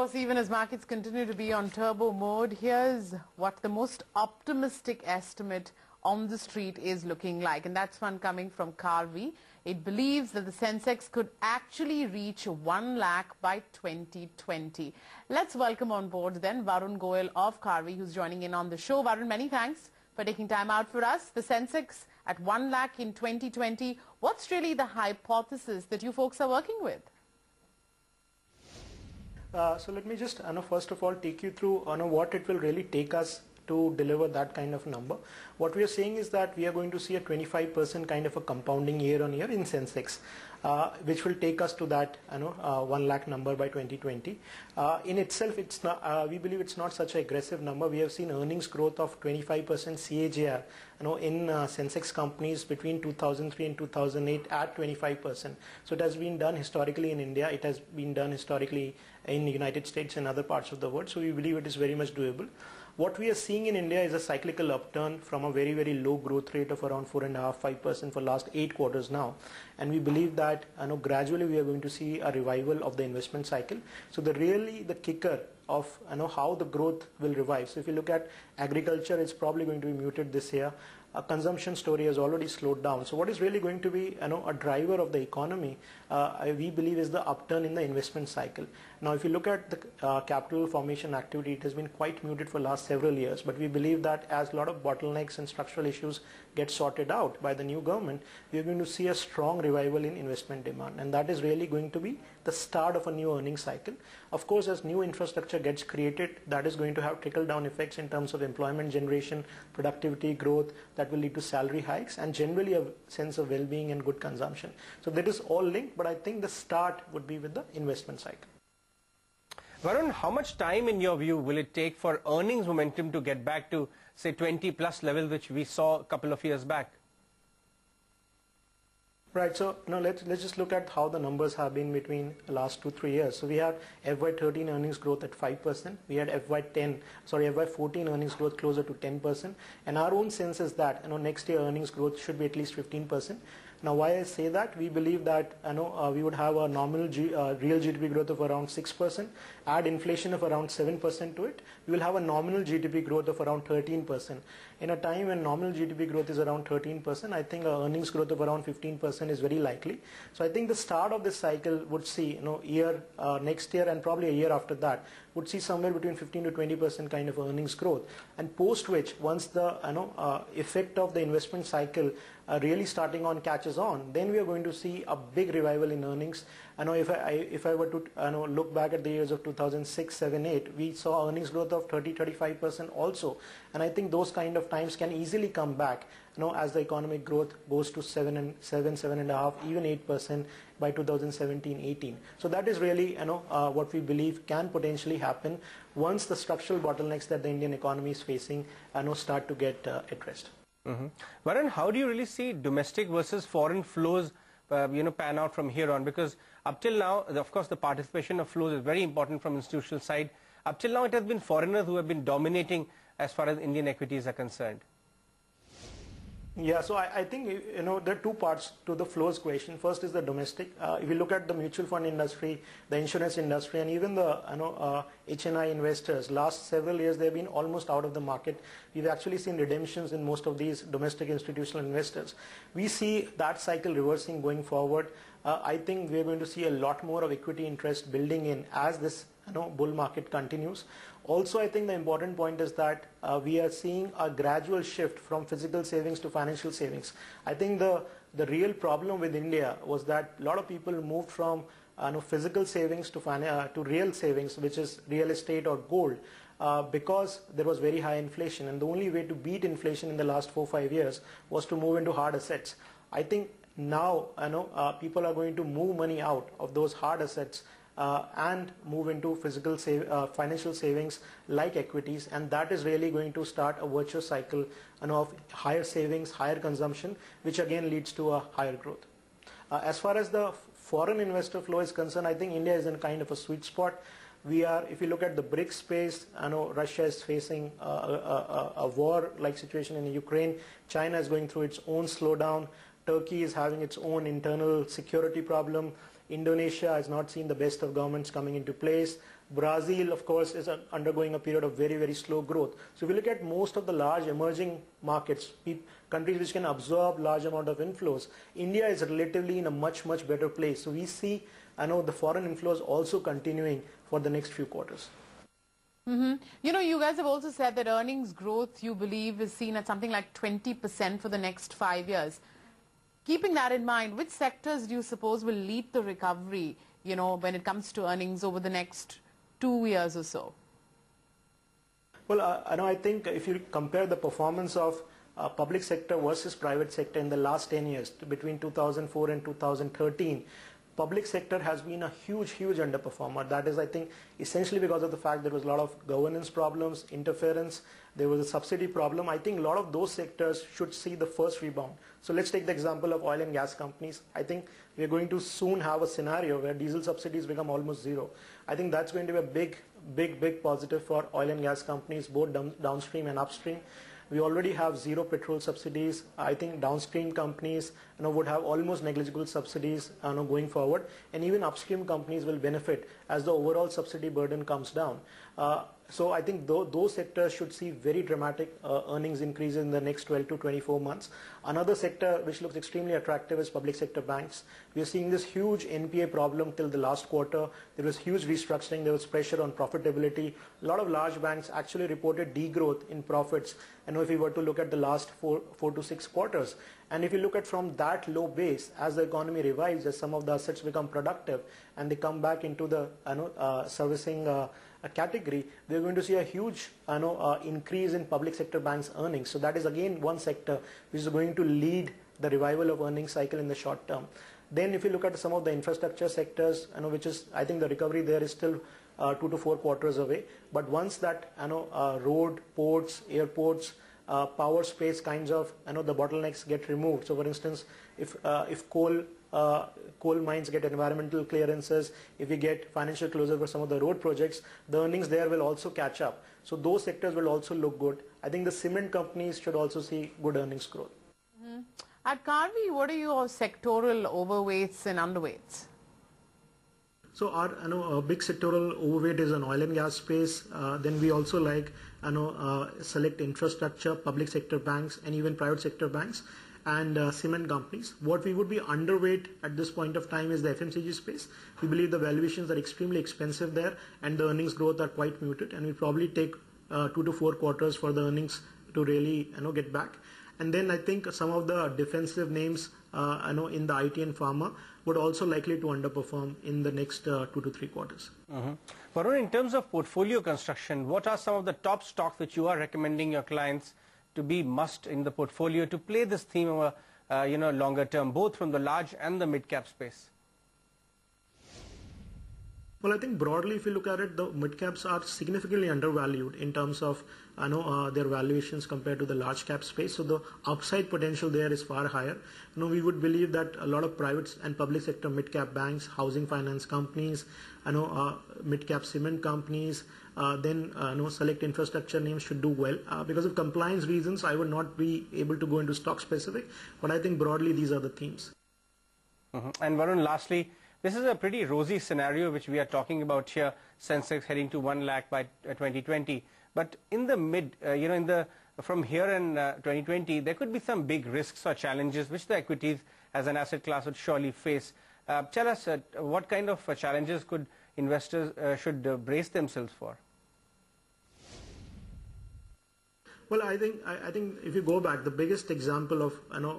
course, even as markets continue to be on turbo mode, here's what the most optimistic estimate on the street is looking like. And that's one coming from Karvy. It believes that the Sensex could actually reach 1 lakh by 2020. Let's welcome on board then Varun Goel of Karvy, who's joining in on the show. Varun, many thanks for taking time out for us. The Sensex at 1 lakh in 2020. What's really the hypothesis that you folks are working with? So let me just first of all take you through what it will really take us to deliver that kind of number. What we are saying is that we are going to see a 25% kind of a compounding year on year in Sensex, which will take us to that 1 lakh number by 2020. In itself, it's not. We believe it's not such an aggressive number. We have seen earnings growth of 25% CAGR, in Sensex companies between 2003 and 2008 at 25%. So it has been done historically in India. It has been done historically in the United States and other parts of the world. So we believe it is very much doable. What we are seeing in India is a cyclical upturn from a very, very low growth rate of around 4.5–5% for last 8 quarters now. And we believe that gradually we are going to see a revival of the investment cycle. So the kicker of how the growth will revive. So if you look at agriculture, it's probably going to be muted this year. A consumption story has already slowed down. So what is really going to be a driver of the economy, we believe, is the upturn in the investment cycle. Now if you look at the capital formation activity, it has been quite muted for last several years, but we believe that as a lot of bottlenecks and structural issues get sorted out by the new government, we are going to see a strong revival in investment demand, and that is really going to be the start of a new earnings cycle. Of course, as new infrastructure gets created, that is going to have trickle down effects in terms of employment generation, productivity growth, that will lead to salary hikes and generally a sense of well-being and good consumption. So that is all linked, but I think the start would be with the investment cycle. Varun, how much time in your view will it take for earnings momentum to get back to say 20+ level, which we saw a couple of years back? Right, so now let's just look at how the numbers have been between the last 2–3 years. So we have FY13 earnings growth at 5%. We had FY14 earnings growth closer to 10%. And our own sense is that next year earnings growth should be at least 15%. Now, why I say that? We believe that we would have a nominal real GDP growth of around 6%. Add inflation of around 7% to it, we will have a nominal GDP growth of around 13%. In a time when nominal GDP growth is around 13%, I think earnings growth of around 15% is very likely. So I think the start of this cycle would see next year and probably a year after that would see somewhere between 15 to 20% kind of earnings growth, and post which, once the effect of the investment cycle really starting on catches on, then we are going to see a big revival in earnings. If I were to look back at the years of 2006, 7, 8, we saw earnings growth of 30–35% also, and I think those kind of times can easily come back as the economic growth goes to 7.5, even 8% by 2017–18. So that is really what we believe can potentially happen once the structural bottlenecks that the Indian economy is facing start to get addressed. Varun, how do you really see domestic versus foreign flows pan out from here on? Because up till now, of course, the participation of flows is very important from institutional side. Up till now, it has been foreigners who have been dominating as far as Indian equities are concerned. Yeah, so I think there are two parts to the flows question. First is the domestic. If you look at the mutual fund industry, the insurance industry, and even the HNI investors, last several years they've been almost out of the market. We've actually seen redemptions in most of these domestic institutional investors. We see that cycle reversing going forward. I think we're going to see a lot more of equity interest building in as this bull market continues. Also, I think the important point is that we are seeing a gradual shift from physical savings to financial savings. I think the real problem with India was that a lot of people moved from physical savings to real savings, which is real estate or gold, because there was very high inflation, and the only way to beat inflation in the last 4–5 years was to move into hard assets. I think now people are going to move money out of those hard assets and move into physical financial savings like equities, and that is really going to start a virtuous cycle of higher savings, higher consumption, which again leads to a higher growth. As far as the foreign investor flow is concerned, I think India is in kind of a sweet spot. If you look at the BRICS space, Russia is facing a war-like situation in Ukraine. China is going through its own slowdown. Turkey is having its own internal security problem. Indonesia has not seen the best of governments coming into place. Brazil, of course, is undergoing a period of very, very slow growth. So if you look at most of the large emerging markets, countries which can absorb large amount of inflows, India is relatively in a much, much better place. So we see, the foreign inflows also continuing for the next few quarters. You know, you guys have also said that earnings growth, you believe, is seen at something like 20% for the next 5 years. Keeping that in mind, which sectors do you suppose will lead the recovery, when it comes to earnings over the next 2 years or so? Well, I think if you compare the performance of public sector versus private sector in the last 10 years, between 2004 and 2013, public sector has been a huge underperformer. That is, I think, essentially because of the fact there was a lot of governance problems, interference, there was a subsidy problem. I think a lot of those sectors should see the first rebound. So let's take the example of oil and gas companies. I think we're going to soon have a scenario where diesel subsidies become almost zero. I think that's going to be a big positive for oil and gas companies, both downstream and upstream. We already have zero petrol subsidies. I think downstream companies would have almost negligible subsidies going forward, and even upstream companies will benefit as the overall subsidy burden comes down. So I think those sectors should see very dramatic earnings increases in the next 12 to 24 months. Another sector which looks extremely attractive is public sector banks. We are seeing this huge NPA problem till the last quarter. There was huge restructuring. There was pressure on profitability. A lot of large banks actually reported degrowth in profits. If we were to look at the last four to 6 quarters, and if you look at from that low base, as the economy revives, as some of the assets become productive and they come back into the servicing category, we're going to see a huge increase in public sector banks' earnings. So that is again one sector which is going to lead the revival of earnings cycle in the short term. Then if you look at some of the infrastructure sectors, which is, I think the recovery there is still 2 to 4 quarters away. But once that road, ports, airports, power space kinds of the bottlenecks get removed. So for instance, if coal mines get environmental clearances, if we get financial closure for some of the road projects, the earnings there will also catch up. So those sectors will also look good. I think the cement companies should also see good earnings growth. At Karvy, what are your sectoral overweights and underweights? So our big sectoral overweight is an oil and gas space. Then we also like select infrastructure, public sector banks, and even private sector banks, and cement companies. What we would be underweight at this point of time is the FMCG space. We believe the valuations are extremely expensive there, and the earnings growth are quite muted, and we probably take 2 to 4 quarters for the earnings to really get back. And then I think some of the defensive names in the IT and pharma would also likely to underperform in the next 2 to 3 quarters. Varun, in terms of portfolio construction, what are some of the top stocks which you are recommending your clients to be must in the portfolio to play this theme of a longer term, both from the large and the mid-cap space? Well, I think broadly, if you look at it, the mid-caps are significantly undervalued in terms of their valuations compared to the large cap space. So the upside potential there is far higher. We would believe that a lot of private and public sector mid-cap banks, housing finance companies, mid-cap cement companies, then select infrastructure names should do well. Because of compliance reasons, I would not be able to go into stock specific, but I think broadly these are the themes. And Varun, lastly, this is a pretty rosy scenario which we are talking about here, Sensex heading to 1 lakh by 2020. But in the mid, from here in 2020, there could be some big risks or challenges which the equities as an asset class would surely face. Tell us what kind of challenges could investors should brace themselves for? Well, I think if you go back, the biggest example of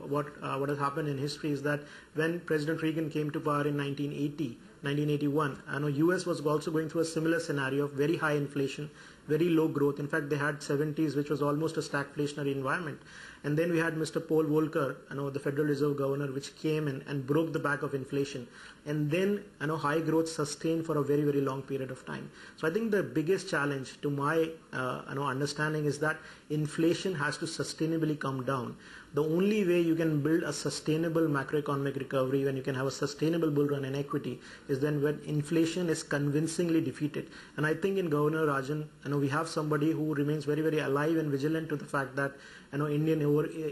what has happened in history is that when President Reagan came to power in 1981, US was also going through a similar scenario of very high inflation, very low growth. In fact, they had 70s, which was almost a stagflationary environment. And then we had Mr. Paul Volcker, the Federal Reserve Governor, which came in and broke the back of inflation. And then, high growth sustained for a very, very long period of time. So I think the biggest challenge to my, understanding is that inflation has to sustainably come down the only way you can build a sustainable macroeconomic recovery, when you can have a sustainable bull run in equity, is then when inflation is convincingly defeated. And I think in Governor Rajan, we have somebody who remains very, very alive and vigilant to the fact that Indian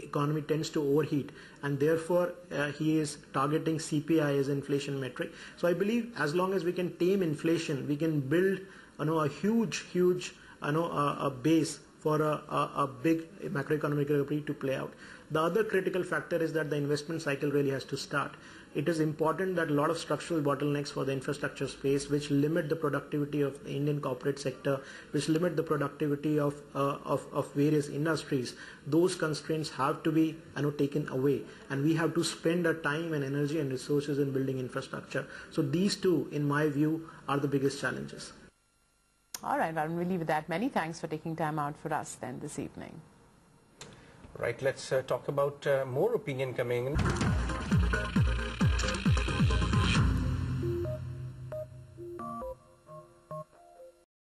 economy tends to overheat, and therefore he is targeting CPI as inflation metric. So I believe as long as we can tame inflation, we can build a huge a base for a big macroeconomic recovery to play out. The other critical factor is that the investment cycle really has to start. It is important that a lot of structural bottlenecks for the infrastructure space, which limit the productivity of the Indian corporate sector, which limit the productivity of various industries, those constraints have to be taken away, and we have to spend our time and energy and resources in building infrastructure. So these two, in my view, are the biggest challenges. All right, Varun, we'll leave it at that. Many thanks for taking time out for us then this evening. Right, let's talk about more opinion coming in.